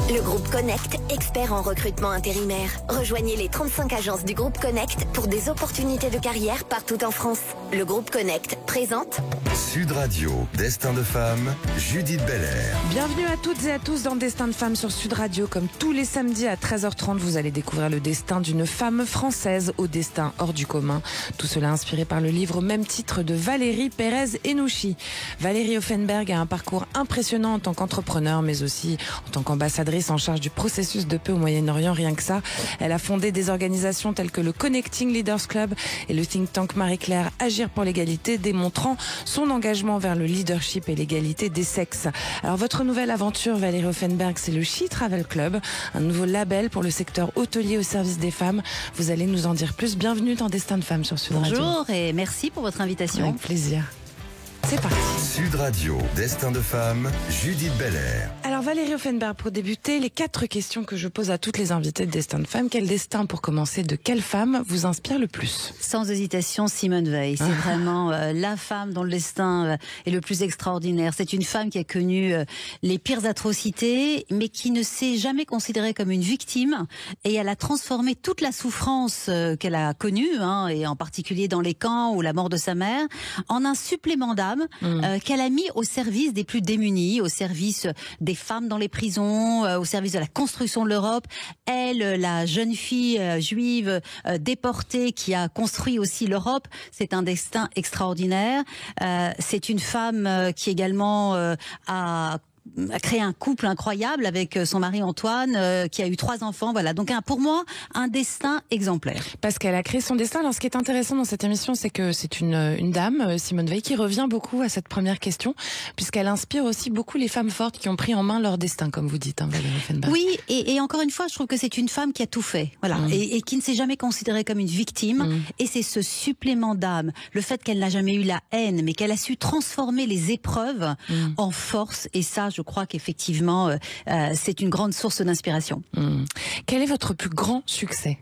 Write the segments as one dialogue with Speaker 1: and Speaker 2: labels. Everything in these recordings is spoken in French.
Speaker 1: Le groupe Connect, expert en recrutement intérimaire. Rejoignez les 35 agences du groupe Connect pour des opportunités de carrière partout en France. Le groupe Connect présente
Speaker 2: Sud Radio, Destin de femme, Judith Belair.
Speaker 3: Bienvenue à toutes et à tous dans Destin de femme sur Sud Radio. Comme tous les samedis à 13h30, vous allez découvrir le destin d'une femme française au destin hors du commun. Tout cela inspiré par le livre au même titre de Valérie Pérez-Henouchi. Valérie Offenberg a un parcours impressionnant en tant qu'entrepreneur, mais aussi en tant qu'ambassadrice en charge du processus de paix au Moyen-Orient. Rien que ça, elle a fondé des organisations telles que le Connecting Leaders Club et le think tank Marie-Claire Agir pour l'égalité, démontrant son engagement vers le leadership et l'égalité des sexes. Alors votre nouvelle aventure, Valérie Offenberg, c'est le She Travel Club, un nouveau label pour le secteur hôtelier au service des femmes. Vous allez nous en dire plus. Bienvenue dans Destin de femme sur Sud Radio.
Speaker 4: Bonjour et merci pour votre invitation.
Speaker 3: Avec plaisir. C'est parti.
Speaker 2: Sud Radio, Destin de femme, Judith Belair.
Speaker 3: Alors Valérie Offenberg, pour débuter, les 4 questions que je pose à toutes les invitées de Destin de femme. Quel destin, pour commencer, de quelle femme vous inspire le plus?
Speaker 4: Sans hésitation, Simone Veil. C'est vraiment la femme dont le destin est le plus extraordinaire. C'est une femme qui a connu les pires atrocités, mais qui ne s'est jamais considérée comme une victime. Et elle a transformé toute la souffrance qu'elle a connue, et en particulier dans les camps ou la mort de sa mère, en un supplément d'âme qu'elle a mis au service des plus démunis, au service des femmes dans les prisons, au service de la construction de l'Europe. Elle, la jeune fille juive déportée qui a construit aussi l'Europe, c'est un destin extraordinaire. C'est une femme qui également a créé un couple incroyable avec son mari Antoine, qui a eu 3 enfants. Voilà, donc pour moi, un destin exemplaire.
Speaker 3: Parce qu'elle a créé son destin. Alors ce qui est intéressant dans cette émission, c'est que c'est une dame, Simone Veil, qui revient beaucoup à cette première question, puisqu'elle inspire aussi beaucoup les femmes fortes qui ont pris en main leur destin, comme vous dites, Valérie Offenberg.
Speaker 4: Oui, et encore une fois, je trouve que c'est une femme qui a tout fait, voilà, et qui ne s'est jamais considérée comme une victime. Et c'est ce supplément d'âme, le fait qu'elle n'a jamais eu la haine, mais qu'elle a su transformer les épreuves en force. Et ça, je crois qu'effectivement, c'est une grande source d'inspiration.
Speaker 3: Quel est votre plus grand succès ?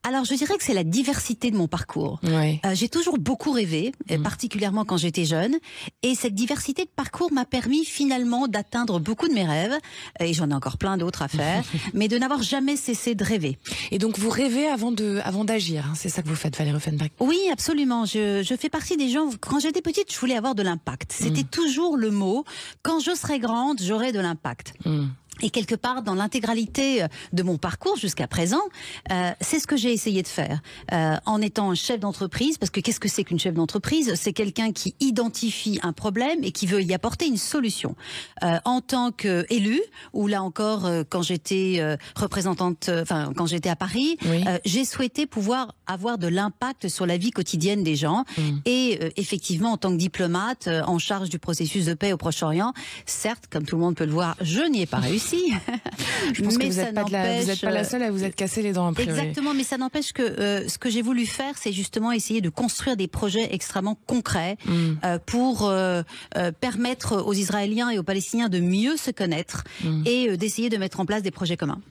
Speaker 4: Alors, je dirais que c'est la diversité de mon parcours.
Speaker 3: Oui.
Speaker 4: J'ai toujours beaucoup rêvé, particulièrement quand j'étais jeune. Et cette diversité de parcours m'a permis finalement d'atteindre beaucoup de mes rêves. Et j'en ai encore plein d'autres à faire. Mais de n'avoir jamais cessé de rêver.
Speaker 3: Et donc, vous rêvez avant d'agir. C'est ça que vous faites, Valérie Offenberg?
Speaker 4: Oui, absolument. Je fais partie des gens... Quand j'étais petite, je voulais avoir de l'impact. C'était toujours le mot. Quand je serai grande, j'aurai de l'impact. Et quelque part, dans l'intégralité de mon parcours jusqu'à présent, c'est ce que j'ai essayé de faire. En étant un chef d'entreprise, parce que qu'est-ce que c'est qu'une chef d'entreprise? C'est quelqu'un qui identifie un problème et qui veut y apporter une solution. En tant qu'élue, ou là encore, quand j'étais représentante, quand j'étais à Paris, j'ai souhaité pouvoir avoir de l'impact sur la vie quotidienne des gens. Et effectivement, en tant que diplomate, en charge du processus de paix au Proche-Orient, certes, comme tout le monde peut le voir, je n'y ai pas réussi.
Speaker 3: Je pense que vous n'êtes pas la seule à vous être cassé les dents a priori.
Speaker 4: Exactement, mais ça n'empêche que ce que j'ai voulu faire, c'est justement essayer de construire des projets extrêmement concrets pour permettre aux Israéliens et aux Palestiniens de mieux se connaître et d'essayer de mettre en place des projets communs.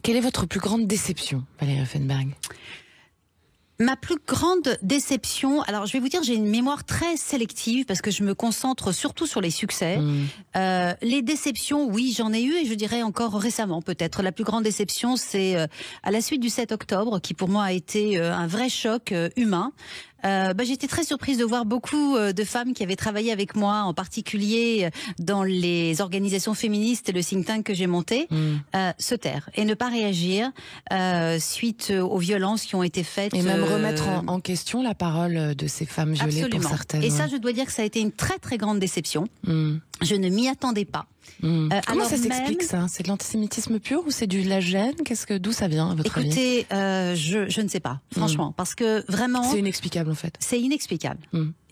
Speaker 3: Quelle est votre plus grande déception, Valérie Offenberg?
Speaker 4: Ma plus grande déception, alors je vais vous dire, j'ai une mémoire très sélective parce que je me concentre surtout sur les succès. Les déceptions, oui, j'en ai eu et je dirais encore récemment peut-être. La plus grande déception, c'est à la suite du 7 octobre qui pour moi a été un vrai choc humain. J'étais très surprise de voir beaucoup de femmes qui avaient travaillé avec moi, en particulier dans les organisations féministes et le think tank que j'ai monté, se taire et ne pas réagir suite aux violences qui ont été faites.
Speaker 3: Et même remettre en question la parole de ces femmes violées.
Speaker 4: Absolument.
Speaker 3: Pour certaines.
Speaker 4: Et ça, je dois dire que ça a été une très très grande déception. Je ne m'y attendais pas.
Speaker 3: Comment ça s'explique ça? C'est de l'antisémitisme pur ou c'est de la gêne? Qu'où ça vient à votre avis?
Speaker 4: Écoutez, je ne sais pas, franchement, parce que vraiment...
Speaker 3: C'est inexplicable en fait.
Speaker 4: C'est inexplicable.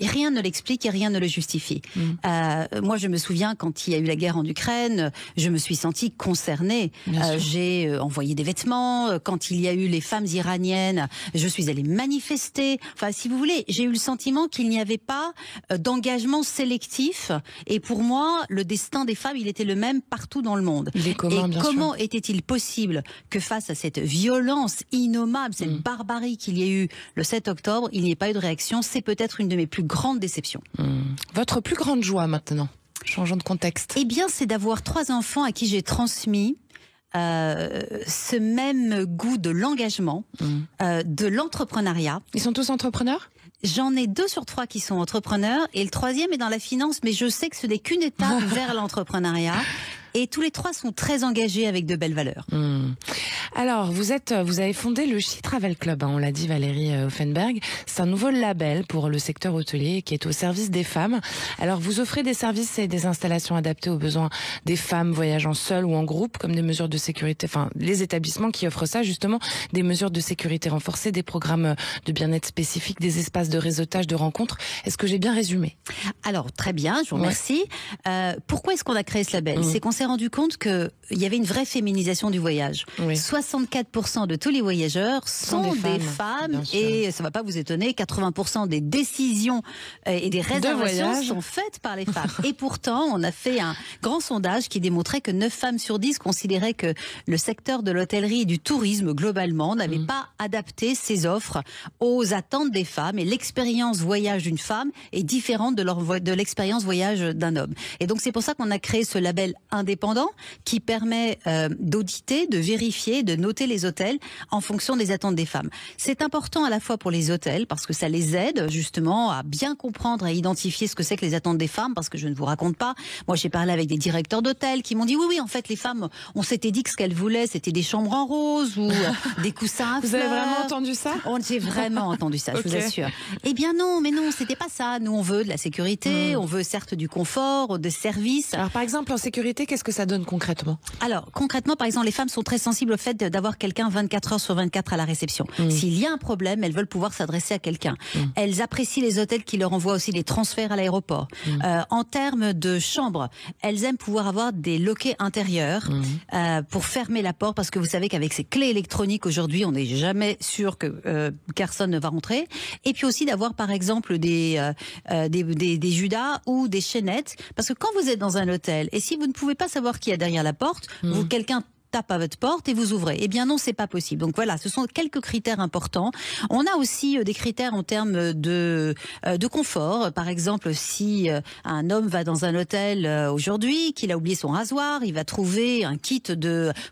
Speaker 4: Et rien ne l'explique et rien ne le justifie. Moi, je me souviens quand il y a eu la guerre en Ukraine, je me suis sentie concernée. J'ai envoyé des vêtements. Quand il y a eu les femmes iraniennes, je suis allée manifester. Enfin, si vous voulez, j'ai eu le sentiment qu'il n'y avait pas d'engagement sélectif. Et pour moi, le destin des femmes, il était le même partout dans le monde.
Speaker 3: Il est commun,
Speaker 4: et
Speaker 3: bien
Speaker 4: comment
Speaker 3: sûr.
Speaker 4: était-il possible que face à cette violence innommable, cette barbarie qu'il y a eu le 7 octobre, il n'y ait pas eu de réaction? C'est peut-être une de mes plus grandes déceptions.
Speaker 3: Votre plus grande joie maintenant? Changeons de contexte.
Speaker 4: Eh bien, c'est d'avoir 3 enfants à qui j'ai transmis ce même goût de l'engagement, de l'entrepreneuriat.
Speaker 3: Ils sont tous entrepreneurs ?
Speaker 4: J'en ai 2 sur 3 qui sont entrepreneurs et le 3e est dans la finance, mais je sais que ce n'est qu'une étape vers l'entrepreneuriat. Et tous les 3 sont très engagés avec de belles valeurs.
Speaker 3: Alors, vous avez fondé le She Travel Club, on l'a dit Valérie Offenberg. C'est un nouveau label pour le secteur hôtelier qui est au service des femmes. Alors, vous offrez des services et des installations adaptées aux besoins des femmes voyageant seules ou en groupe, comme des mesures de sécurité, enfin, les établissements qui offrent ça, justement, des mesures de sécurité renforcées, des programmes de bien-être spécifiques, des espaces de réseautage, de rencontres. Est-ce que j'ai bien résumé ?
Speaker 4: Alors, très bien, je vous remercie. Pourquoi est-ce qu'on a créé ce label ? C'est qu'on s'est rendu compte qu'il y avait une vraie féminisation du voyage. 64% de tous les voyageurs sont des femmes et ça ne va pas vous étonner, 80% des décisions et des réservations sont faites par les femmes. Et pourtant, on a fait un grand sondage qui démontrait que 9 femmes sur 10 considéraient que le secteur de l'hôtellerie et du tourisme globalement n'avait pas adapté ses offres aux attentes des femmes, et l'expérience voyage d'une femme est différente de l'expérience voyage d'un homme. Et donc c'est pour ça qu'on a créé ce label indépendant qui permet d'auditer, de vérifier, de noter les hôtels en fonction des attentes des femmes. C'est important à la fois pour les hôtels parce que ça les aide justement à bien comprendre et identifier ce que c'est que les attentes des femmes, parce que je ne vous raconte pas, moi j'ai parlé avec des directeurs d'hôtels qui m'ont dit oui en fait les femmes, on s'était dit que ce qu'elles voulaient c'était des chambres en rose ou des coussins à fleurs.
Speaker 3: Vous avez vraiment entendu ça ?
Speaker 4: J'ai vraiment entendu ça, je vous assure. Eh bien non, mais non, c'était pas ça. Nous on veut de la sécurité, on veut certes du confort, des services.
Speaker 3: Alors par exemple en sécurité, qu'est-ce que ça donne concrètement ?
Speaker 4: Alors concrètement, par exemple, les femmes sont très sensibles au fait d'avoir quelqu'un 24 heures sur 24 à la réception. S'il y a un problème, elles veulent pouvoir s'adresser à quelqu'un. Elles apprécient les hôtels qui leur envoient aussi les transferts à l'aéroport. En termes de chambres, elles aiment pouvoir avoir des loquets intérieurs pour fermer la porte, parce que vous savez qu'avec ces clés électroniques aujourd'hui, on n'est jamais sûr que personne ne va rentrer. Et puis aussi d'avoir par exemple des Judas ou des chaînettes, parce que quand vous êtes dans un hôtel et si vous ne pouvez pas savoir qui est derrière la porte, quelqu'un tape à votre porte et vous ouvrez. Eh bien non, c'est pas possible. Donc voilà, ce sont quelques critères importants. On a aussi des critères en termes de confort. Par exemple, si un homme va dans un hôtel aujourd'hui, qu'il a oublié son rasoir, il va trouver un kit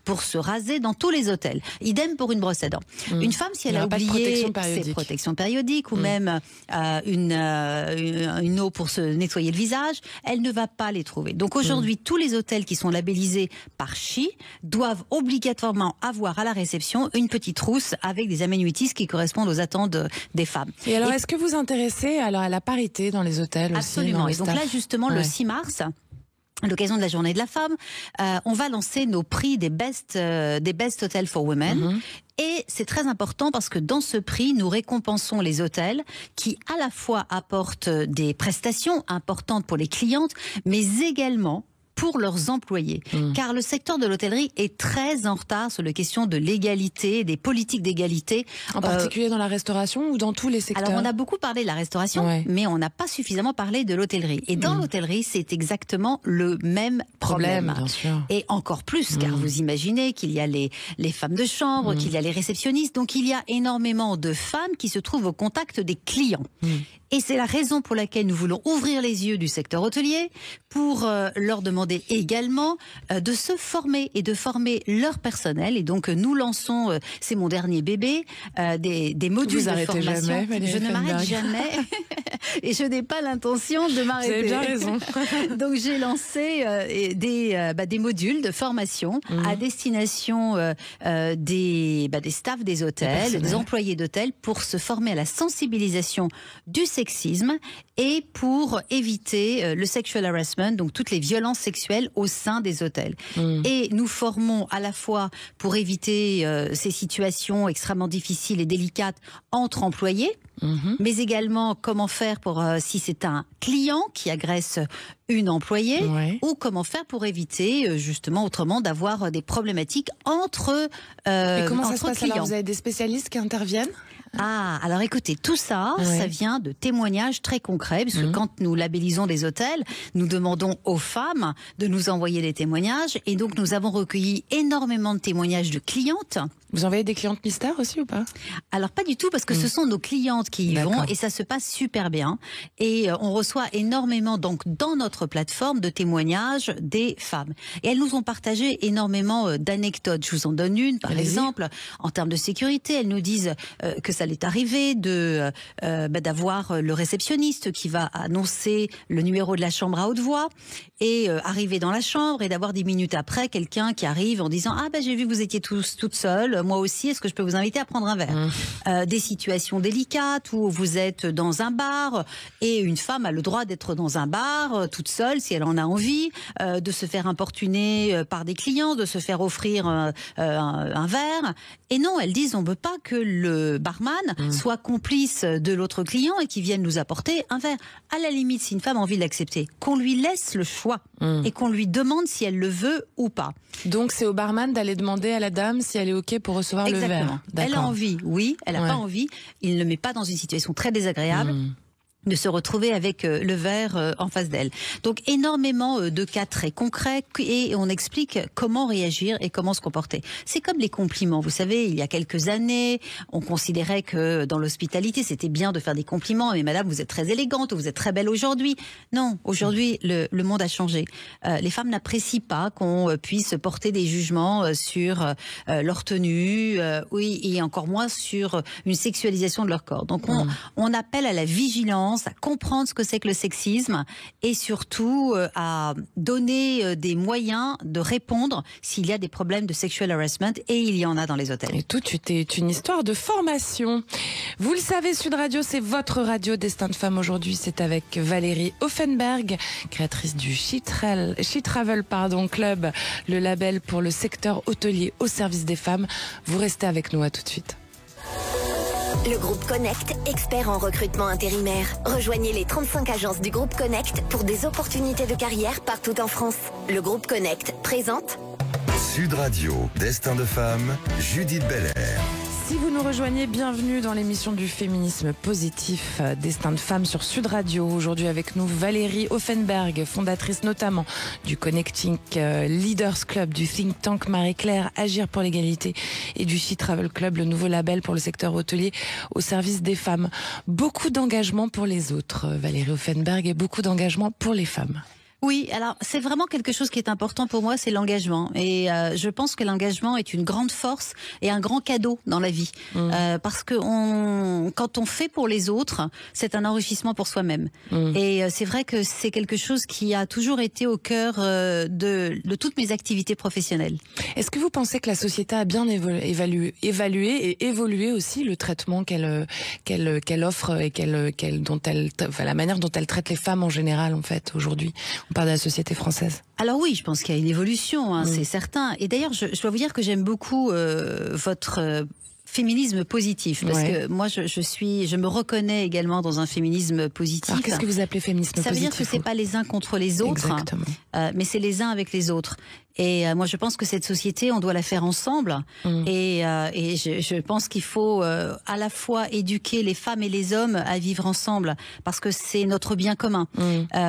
Speaker 4: pour se raser dans tous les hôtels. Idem pour une brosse à dents. Une femme, si elle a oublié ses protections périodiques ou même une eau pour se nettoyer le visage, elle ne va pas les trouver. Donc aujourd'hui, tous les hôtels qui sont labellisés par She doivent obligatoirement avoir à la réception une petite trousse avec des amenities qui correspondent aux attentes des femmes.
Speaker 3: Et alors, est-ce que vous intéressez à la parité dans les hôtels aussi ?
Speaker 4: Absolument. Et donc là, justement, le 6 mars... à l'occasion de la journée de la femme, on va lancer nos prix des best hotels for women. Et c'est très important parce que dans ce prix, nous récompensons les hôtels qui à la fois apportent des prestations importantes pour les clientes, mais également pour leurs employés. Car le secteur de l'hôtellerie est très en retard sur les questions de l'égalité, des politiques d'égalité.
Speaker 3: En particulier dans la restauration ou dans tous les secteurs ?
Speaker 4: Alors on a beaucoup parlé de la restauration, mais on n'a pas suffisamment parlé de l'hôtellerie. Et dans l'hôtellerie, c'est exactement le même problème.
Speaker 3: Bien sûr.
Speaker 4: Et encore plus, car vous imaginez qu'il y a les femmes de chambre, qu'il y a les réceptionnistes. Donc il y a énormément de femmes qui se trouvent au contact des clients. Et c'est la raison pour laquelle nous voulons ouvrir les yeux du secteur hôtelier pour leur demander également de se former et de former leur personnel. Et donc nous lançons, c'est mon dernier bébé, des modules de formation.
Speaker 3: Jamais,
Speaker 4: je ne m'arrête jamais et je n'ai pas l'intention de m'arrêter.
Speaker 3: Vous avez bien raison.
Speaker 4: Donc j'ai lancé des modules de formation à destination des staffs des hôtels, des employés d'hôtels, pour se former à la sensibilisation du sexisme et pour éviter le sexual harassment, donc toutes les violences sexuelles au sein des hôtels. Et nous formons à la fois pour éviter ces situations extrêmement difficiles et délicates entre employés, mais également comment faire pour si c'est un client qui agresse une employée, ou comment faire pour éviter justement autrement d'avoir des problématiques entre
Speaker 3: et comment ça se passe
Speaker 4: clients.
Speaker 3: alors, vous avez des spécialistes qui interviennent
Speaker 4: Ah, alors écoutez, tout ça, ça vient de témoignages très concrets, puisque quand nous labellisons des hôtels, nous demandons aux femmes de nous envoyer des témoignages, et donc nous avons recueilli énormément de témoignages de clientes.
Speaker 3: Vous envoyez des clientes mystères aussi ou pas?
Speaker 4: Alors pas du tout, parce que ce sont nos clientes qui y vont, et ça se passe super bien. Et on reçoit énormément, donc, dans notre plateforme, de témoignages des femmes. Et elles nous ont partagé énormément d'anecdotes. Je vous en donne une, par exemple, en termes de sécurité. Elles nous disent que ça l'est arrivé d'avoir le réceptionniste qui va annoncer le numéro de la chambre à haute voix, et arriver dans la chambre, et d'avoir 10 minutes après quelqu'un qui arrive en disant « Ah j'ai vu que vous étiez toutes seules, moi aussi, est-ce que je peux vous inviter à prendre un verre ?» Des situations délicates où vous êtes dans un bar, et une femme a le droit d'être dans un bar toute seule si elle en a envie, de se faire importuner par des clients, de se faire offrir un verre. Et non, elles disent on ne veut pas que le barman soit complice de l'autre client et qu'il vienne nous apporter un verre. À la limite, si une femme a envie de l'accepter, qu'on lui laisse le choix et qu'on lui demande si elle le veut ou pas.
Speaker 3: Donc c'est au barman d'aller demander à la dame si elle est OK pour recevoir le verre.
Speaker 4: Elle a envie, oui. Elle n'a pas envie. Il ne le met pas dans une situation très désagréable. De se retrouver avec le verre en face d'elle. Donc énormément de cas très concrets, et on explique comment réagir et comment se comporter. C'est comme les compliments. Vous savez, il y a quelques années, on considérait que dans l'hospitalité, c'était bien de faire des compliments. Mais madame, vous êtes très élégante, vous êtes très belle aujourd'hui. Non, aujourd'hui, le monde a changé. Les femmes n'apprécient pas qu'on puisse porter des jugements sur leur tenue, et encore moins sur une sexualisation de leur corps. Donc on appelle à la vigilance, à comprendre ce que c'est que le sexisme, et surtout à donner des moyens de répondre s'il y a des problèmes de sexual harassment, et il y en a dans les hôtels.
Speaker 3: Et tout est une histoire de formation. Vous le savez, Sud Radio, c'est votre radio Destin de Femme. Aujourd'hui, c'est avec Valérie Offenberg, créatrice du She Travel Club, le label pour le secteur hôtelier au service des femmes. Vous restez avec nous, à tout de suite.
Speaker 1: Le groupe Connect, expert en recrutement intérimaire. Rejoignez les 35 agences du groupe Connect pour des opportunités de carrière partout en France. Le groupe Connect présente
Speaker 2: Sud Radio, Destin de Femme, Judith Belair.
Speaker 3: Si vous nous rejoignez, bienvenue dans l'émission du féminisme positif, Destin de Femme sur Sud Radio. Aujourd'hui avec nous Valérie Offenberg, fondatrice notamment du Connecting Leaders Club, du think tank Marie-Claire Agir pour l'égalité et du She Travel Club, le nouveau label pour le secteur hôtelier au service des femmes. Beaucoup d'engagement pour les autres, Valérie Offenberg, et beaucoup d'engagement pour les femmes.
Speaker 4: Oui, alors c'est vraiment quelque chose qui est important pour moi, c'est l'engagement. Et je pense que l'engagement est une grande force et un grand cadeau dans la vie. Parce que quand on fait pour les autres, c'est un enrichissement pour soi-même. Et c'est vrai que c'est quelque chose qui a toujours été au cœur de toutes mes activités professionnelles.
Speaker 3: Est-ce que vous pensez que la société a bien évalué et évolué aussi le traitement qu'elle offre et la manière dont elle traite les femmes en général, en fait, aujourd'hui? On parle de la société française.
Speaker 4: Alors oui, je pense qu'il y a une évolution, c'est certain. Et d'ailleurs, je dois vous dire que j'aime beaucoup votre féminisme positif, parce que moi je me reconnais également dans un féminisme positif.
Speaker 3: Alors qu'est-ce que vous appelez féminisme positif?
Speaker 4: Ça veut dire que c'est pas les uns contre les autres, mais c'est les uns avec les autres. Et moi, je pense que cette société, on doit la faire ensemble. Et je pense qu'il faut à la fois éduquer les femmes et les hommes à vivre ensemble, parce que c'est notre bien commun.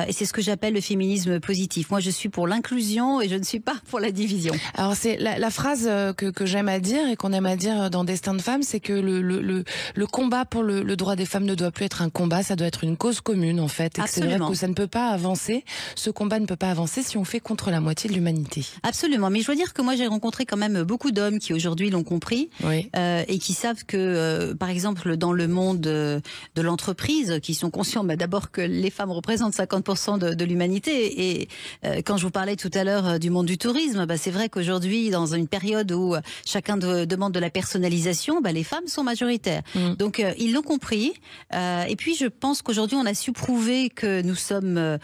Speaker 4: Et c'est ce que j'appelle le féminisme positif. Moi, je suis pour l'inclusion et je ne suis pas pour la division.
Speaker 3: Alors, c'est la phrase que j'aime à dire et qu'on aime à dire dans Destin de Femme, c'est que le combat pour le droit des femmes ne doit plus être un combat, ça doit être une cause commune, en fait. Et c'est vrai que ça ne peut pas avancer, ce combat ne peut pas avancer si on fait contre la moitié de l'humanité.
Speaker 4: Absolument, mais je dois dire que moi j'ai rencontré quand même beaucoup d'hommes qui aujourd'hui l'ont compris, et qui savent que, par exemple, dans le monde de l'entreprise, qui sont conscients d'abord que les femmes représentent 50% de l'humanité. Et quand je vous parlais tout à l'heure du monde du tourisme, c'est vrai qu'aujourd'hui, dans une période où chacun demande de la personnalisation, les femmes sont majoritaires. Donc ils l'ont compris. Et puis je pense qu'aujourd'hui on a su prouver que nous sommes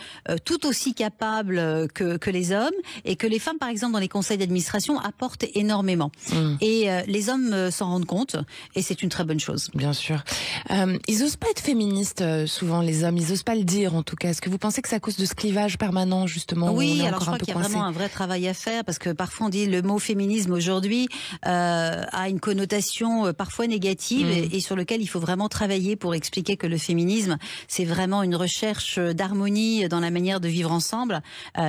Speaker 4: tout aussi capables que les hommes, et que les femmes par exemple, dans les conseils d'administration, apportent énormément. Et les hommes s'en rendent compte, et c'est une très bonne chose.
Speaker 3: Bien sûr. Ils osent pas être féministes, souvent, les hommes. Ils osent pas le dire, en tout cas. Est-ce que vous pensez que c'est à cause de ce clivage permanent, justement?
Speaker 4: Oui, alors je crois qu'il y a vraiment un vrai travail à faire, parce que parfois on dit le mot féminisme aujourd'hui a une connotation parfois négative, et sur lequel il faut vraiment travailler pour expliquer que le féminisme, c'est vraiment une recherche d'harmonie dans la manière de vivre ensemble,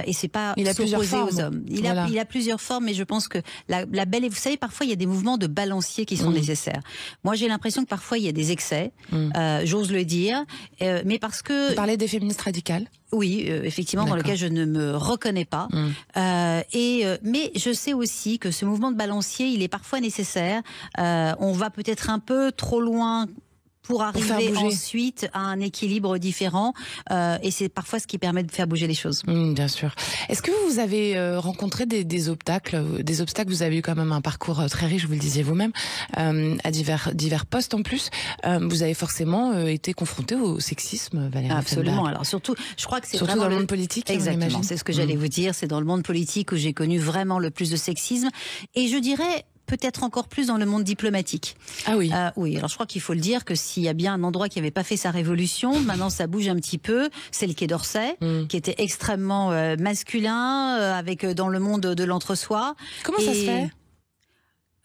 Speaker 4: et c'est pas s'opposer aux hommes. Il a plusieurs formes, mais je pense que la belle, et vous savez, parfois il y a des mouvements de balancier qui sont nécessaires. Moi, j'ai l'impression que parfois il y a des excès, j'ose le dire, mais parce que...
Speaker 3: Vous parlez des féministes radicales?
Speaker 4: Oui, effectivement, dans lequel je ne me reconnais pas. Mais je sais aussi que ce mouvement de balancier, il est parfois nécessaire. On va peut-être un peu trop loin pour arriver ensuite à un équilibre différent, et c'est parfois ce qui permet de faire bouger les choses.
Speaker 3: Bien sûr. Est-ce que vous avez rencontré des obstacles? Vous avez eu quand même un parcours très riche, vous le disiez vous-même, à divers postes en plus. Vous avez forcément été confronté au sexisme, Valérie
Speaker 4: Absolument.
Speaker 3: Offenbach.
Speaker 4: Alors surtout, je crois que c'est
Speaker 3: surtout
Speaker 4: vraiment
Speaker 3: dans le monde politique.
Speaker 4: Exactement. C'est ce que j'allais vous dire. C'est dans le monde politique où j'ai connu vraiment le plus de sexisme, et je dirais peut-être encore plus dans le monde diplomatique.
Speaker 3: Ah oui.
Speaker 4: Oui, alors je crois qu'il faut le dire que s'il y a bien un endroit qui n'avait pas fait sa révolution, maintenant ça bouge un petit peu, c'est le Quai d'Orsay, qui était extrêmement masculin, avec dans le monde de l'entre-soi.
Speaker 3: Comment ça se fait ?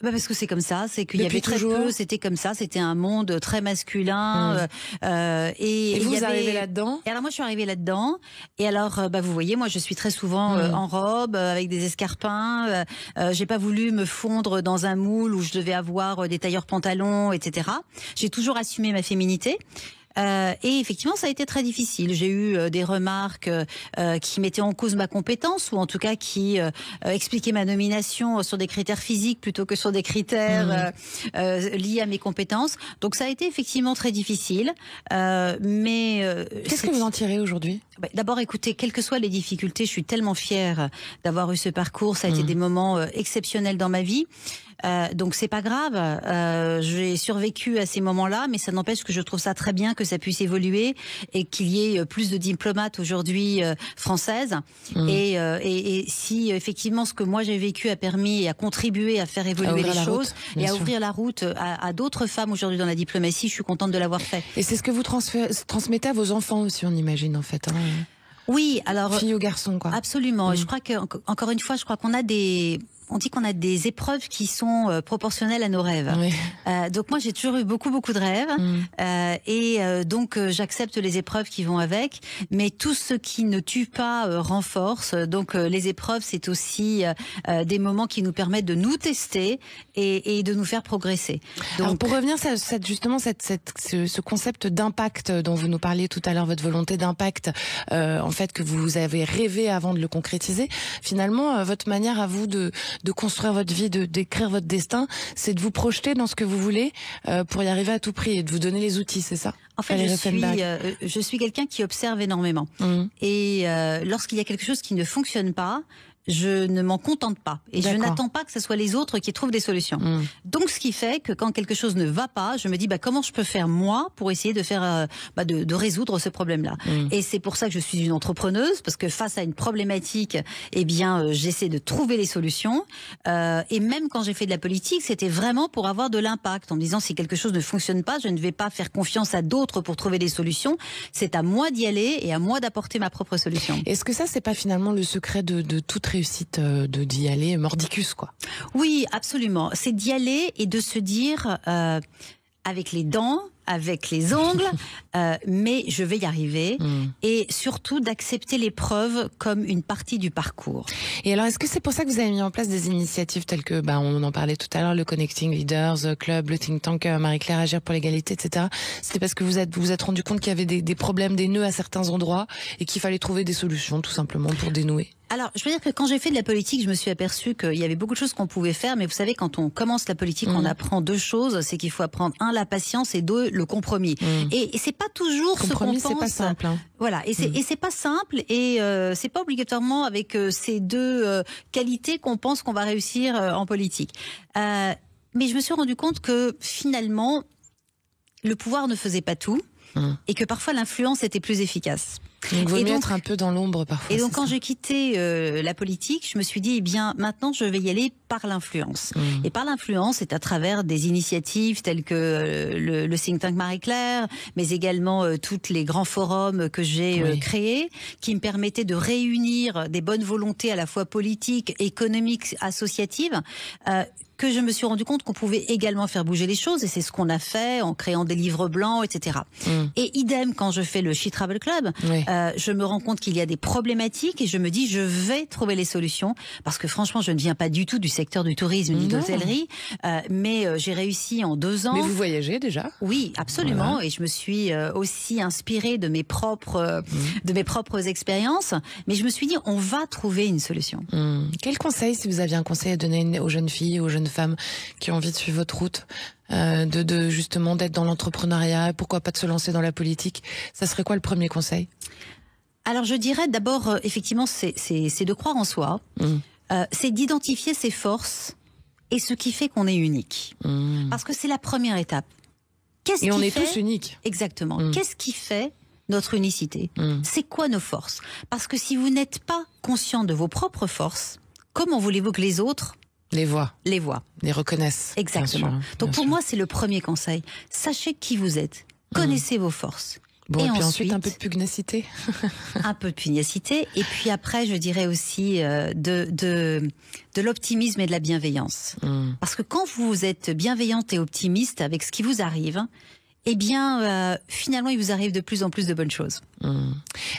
Speaker 4: Parce que c'est comme ça, c'est qu'il y avait très peu, c'était comme ça, c'était un monde très masculin. Et
Speaker 3: vous arrivez là-dedans?
Speaker 4: Et alors moi je suis arrivée là-dedans, et alors vous voyez, moi je suis très souvent en robe, avec des escarpins, j'ai pas voulu me fondre dans un moule où je devais avoir des tailleurs pantalons, etc. J'ai toujours assumé ma féminité. Et effectivement, ça a été très difficile. J'ai eu des remarques qui mettaient en cause ma compétence, ou en tout cas qui expliquaient ma nomination sur des critères physiques plutôt que sur des critères liés à mes compétences. Donc ça a été effectivement très difficile. Mais
Speaker 3: qu'est-ce que vous en tirez aujourd'hui?
Speaker 4: D'abord, écoutez, quelles que soient les difficultés, je suis tellement fière d'avoir eu ce parcours. Ça a été des moments exceptionnels dans ma vie. Donc c'est pas grave, j'ai survécu à ces moments-là, mais ça n'empêche que je trouve ça très bien que ça puisse évoluer et qu'il y ait plus de diplomates aujourd'hui françaises. Et si effectivement ce que moi j'ai vécu a permis et a contribué à faire évoluer les choses et à ouvrir la route à d'autres femmes aujourd'hui dans la diplomatie, je suis contente de l'avoir fait.
Speaker 3: Et c'est ce que vous transmettez à vos enfants aussi, on imagine, en fait.
Speaker 4: Oui, alors
Speaker 3: filles ou garçons, quoi.
Speaker 4: Absolument. Je crois que, encore une fois, je crois qu'on a on dit qu'on a des épreuves qui sont proportionnelles à nos rêves. Oui. Donc moi j'ai toujours eu beaucoup de rêves, donc j'accepte les épreuves qui vont avec, mais tout ce qui ne tue pas renforce. Donc les épreuves, c'est aussi des moments qui nous permettent de nous tester et de nous faire progresser. Donc,
Speaker 3: alors pour revenir justement ce concept d'impact dont vous nous parliez tout à l'heure, votre volonté d'impact, en fait que vous avez rêvé avant de le concrétiser, finalement votre manière à vous de construire votre vie, d'écrire votre destin, c'est de vous projeter dans ce que vous voulez pour y arriver à tout prix et de vous donner les outils, c'est ça?
Speaker 4: En fait, je suis quelqu'un qui observe énormément. Et lorsqu'il y a quelque chose qui ne fonctionne pas, je ne m'en contente pas. Et je n'attends pas que ce soit les autres qui trouvent des solutions. Donc, ce qui fait que quand quelque chose ne va pas, je me dis comment je peux faire moi pour essayer de faire de résoudre ce problème-là. Et c'est pour ça que je suis une entrepreneuse, parce que face à une problématique, j'essaie de trouver les solutions. Et même quand j'ai fait de la politique, c'était vraiment pour avoir de l'impact, en me disant si quelque chose ne fonctionne pas, je ne vais pas faire confiance à d'autres pour trouver des solutions. C'est à moi d'y aller et à moi d'apporter ma propre solution.
Speaker 3: Est-ce que ça, c'est pas finalement le secret de toute réussite, d'y aller mordicus, quoi?
Speaker 4: Oui, absolument. C'est d'y aller et de se dire avec les dents, avec les ongles, mais je vais y arriver, et surtout d'accepter l'épreuve comme une partie du parcours.
Speaker 3: Et alors, est-ce que c'est pour ça que vous avez mis en place des initiatives telles que, on en parlait tout à l'heure, le Connecting Leaders Club, le think tank Marie-Claire Agir pour l'égalité, etc. C'était parce que vous vous êtes rendu compte qu'il y avait des problèmes, des nœuds à certains endroits, et qu'il fallait trouver des solutions, tout simplement, pour dénouer?
Speaker 4: Alors, je veux dire que quand j'ai fait de la politique, je me suis aperçue qu'il y avait beaucoup de choses qu'on pouvait faire, mais vous savez, quand on commence la politique, on apprend deux choses, c'est qu'il faut apprendre, la patience, et deux, le compromis. Et c'est pas toujours ce qu'on pense.
Speaker 3: C'est pas simple.
Speaker 4: Voilà, et c'est pas simple, et c'est pas obligatoirement avec ces deux qualités qu'on pense qu'on va réussir en politique. Mais je me suis rendu compte que finalement, le pouvoir ne faisait pas tout, et que parfois l'influence était plus efficace.
Speaker 3: Donc, vaut mieux être un peu dans l'ombre parfois.
Speaker 4: Et donc, quand j'ai quitté la politique, je me suis dit, eh bien, maintenant, je vais y aller par l'influence. Et par l'influence, c'est à travers des initiatives telles que le think tank Marie-Claire, mais également tous les grands forums que j'ai créés, qui me permettaient de réunir des bonnes volontés à la fois politiques, économiques, associatives, que je me suis rendu compte qu'on pouvait également faire bouger les choses, et c'est ce qu'on a fait en créant des livres blancs, etc. Et idem, quand je fais le She Travel Club, je me rends compte qu'il y a des problématiques et je me dis, je vais trouver les solutions, parce que franchement, je ne viens pas du tout du secteur du tourisme ni de l'hôtellerie, mais j'ai réussi en 2 ans.
Speaker 3: Mais vous voyagez déjà ?
Speaker 4: Oui, absolument, et je me suis aussi inspirée de mes propres expériences, mais je me suis dit, on va trouver une solution.
Speaker 3: Quel conseil, si vous aviez un conseil à donner aux jeunes filles, aux jeunes femmes qui ont envie de suivre votre route, justement d'être dans l'entrepreneuriat, pourquoi pas de se lancer dans la politique, ça serait quoi le premier conseil ?
Speaker 4: Alors je dirais d'abord, effectivement, c'est de croire en soi, c'est d'identifier ses forces et ce qui fait qu'on est unique. Parce que c'est la première étape.
Speaker 3: Et on est tous uniques.
Speaker 4: Exactement. Qu'est-ce qui fait notre unicité ? C'est quoi nos forces ? Parce que si vous n'êtes pas conscient de vos propres forces, comment voulez-vous que les autres
Speaker 3: les voient,
Speaker 4: les
Speaker 3: reconnaissent.
Speaker 4: Exactement.
Speaker 3: Bien sûr,
Speaker 4: Donc
Speaker 3: bien
Speaker 4: pour
Speaker 3: sûr.
Speaker 4: moi, c'est le premier conseil. Sachez qui vous êtes, connaissez vos forces.
Speaker 3: Bon, et puis
Speaker 4: ensuite
Speaker 3: un peu de pugnacité.
Speaker 4: Un peu de pugnacité. Et puis après, je dirais aussi de l'optimisme et de la bienveillance. Parce que quand vous êtes bienveillante et optimiste avec ce qui vous arrive, eh bien, finalement, il vous arrive de plus en plus de bonnes choses.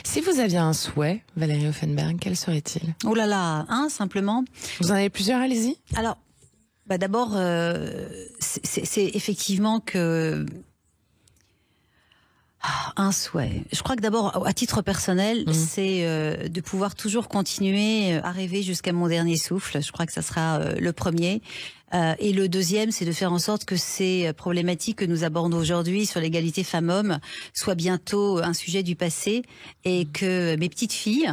Speaker 3: Si vous aviez un souhait, Valérie Hoffenberg, quel serait-il ?
Speaker 4: Oh là là, simplement.
Speaker 3: Vous en avez plusieurs, allez-y.
Speaker 4: Alors, d'abord, c'est effectivement que... un souhait. Je crois que d'abord, à titre personnel, c'est de pouvoir toujours continuer à rêver jusqu'à mon dernier souffle. Je crois que ça sera le premier. Et le deuxième, c'est de faire en sorte que ces problématiques que nous abordons aujourd'hui sur l'égalité femmes-hommes soient bientôt un sujet du passé, et que mes petites filles,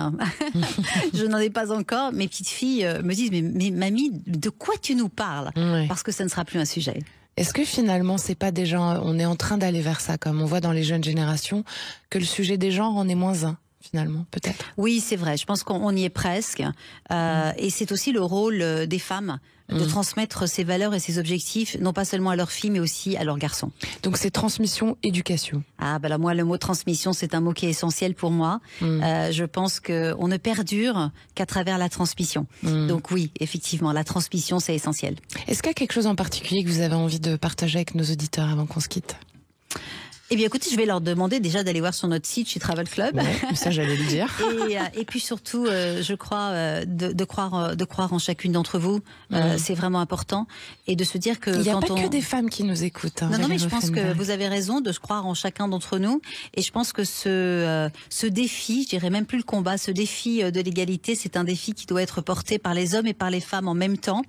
Speaker 4: je n'en ai pas encore, mes petites filles me disent mais mamie, de quoi tu nous parles ? Parce que ça ne sera plus un sujet.
Speaker 3: Est-ce que finalement, c'est pas déjà, on est en train d'aller vers ça, comme on voit dans les jeunes générations, que le sujet des genres en est moins un, finalement, peut-être ?
Speaker 4: Oui, c'est vrai. Je pense qu'on y est presque. Et c'est aussi le rôle des femmes de transmettre ces valeurs et ces objectifs, non pas seulement à leurs filles, mais aussi à leurs garçons.
Speaker 3: Donc c'est transmission, éducation.
Speaker 4: Ah, là, moi, le mot transmission, c'est un mot qui est essentiel pour moi. Je pense qu'on ne perdure qu'à travers la transmission. Donc oui, effectivement, la transmission, c'est essentiel.
Speaker 3: Est-ce qu'il y a quelque chose en particulier que vous avez envie de partager avec nos auditeurs avant qu'on se quitte ?
Speaker 4: Eh bien, écoutez, je vais leur demander déjà d'aller voir sur notre site She Travel Club.
Speaker 3: Ouais, ça, j'allais le dire.
Speaker 4: Et puis surtout, je crois, de croire en chacune d'entre vous. C'est vraiment important. Et de se dire que
Speaker 3: il n'y a pas que des femmes qui nous écoutent.
Speaker 4: Non, mais je pense que vous avez raison de croire en chacun d'entre nous. Et je pense que ce défi, je dirais même plus le combat, ce défi de l'égalité, c'est un défi qui doit être porté par les hommes et par les femmes en même temps.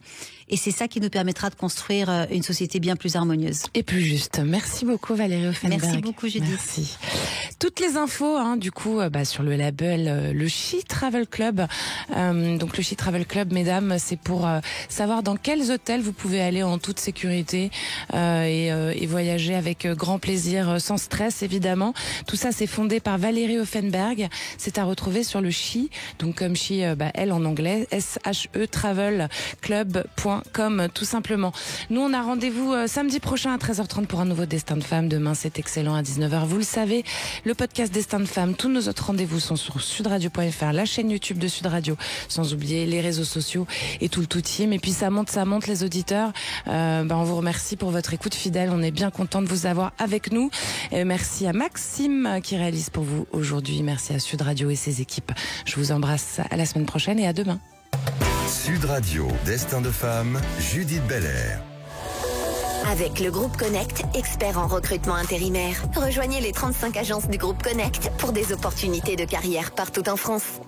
Speaker 4: Et c'est ça qui nous permettra de construire une société bien plus harmonieuse.
Speaker 3: Et plus juste. Merci beaucoup Valérie Hoffenberg.
Speaker 4: Merci beaucoup Judith.
Speaker 3: Merci. Toutes les infos, du coup, sur le label le She Travel Club. Donc le She Travel Club, mesdames, c'est pour savoir dans quels hôtels vous pouvez aller en toute sécurité et voyager avec grand plaisir, sans stress évidemment. Tout ça, c'est fondé par Valérie Hoffenberg. C'est à retrouver sur le She, donc comme She, elle en anglais, SHE travelclub.com tout simplement. Nous, on a rendez-vous samedi prochain à 13h30 pour un nouveau Destin de Femme. Demain, c'est excellent à 19h. Vous le savez, le podcast Destin de Femme, tous nos autres rendez-vous sont sur sudradio.fr, la chaîne YouTube de Sud Radio, sans oublier les réseaux sociaux et tout le tout team. Et puis ça monte les auditeurs. On vous remercie pour votre écoute fidèle. On est bien content de vous avoir avec nous. Merci à Maxime qui réalise pour vous aujourd'hui. Merci à Sud Radio et ses équipes. Je vous embrasse, à la semaine prochaine et à demain.
Speaker 2: Sud Radio, Destin de Femme, Judith Belair.
Speaker 1: Avec le groupe Connect, expert en recrutement intérimaire. Rejoignez les 35 agences du groupe Connect pour des opportunités de carrière partout en France.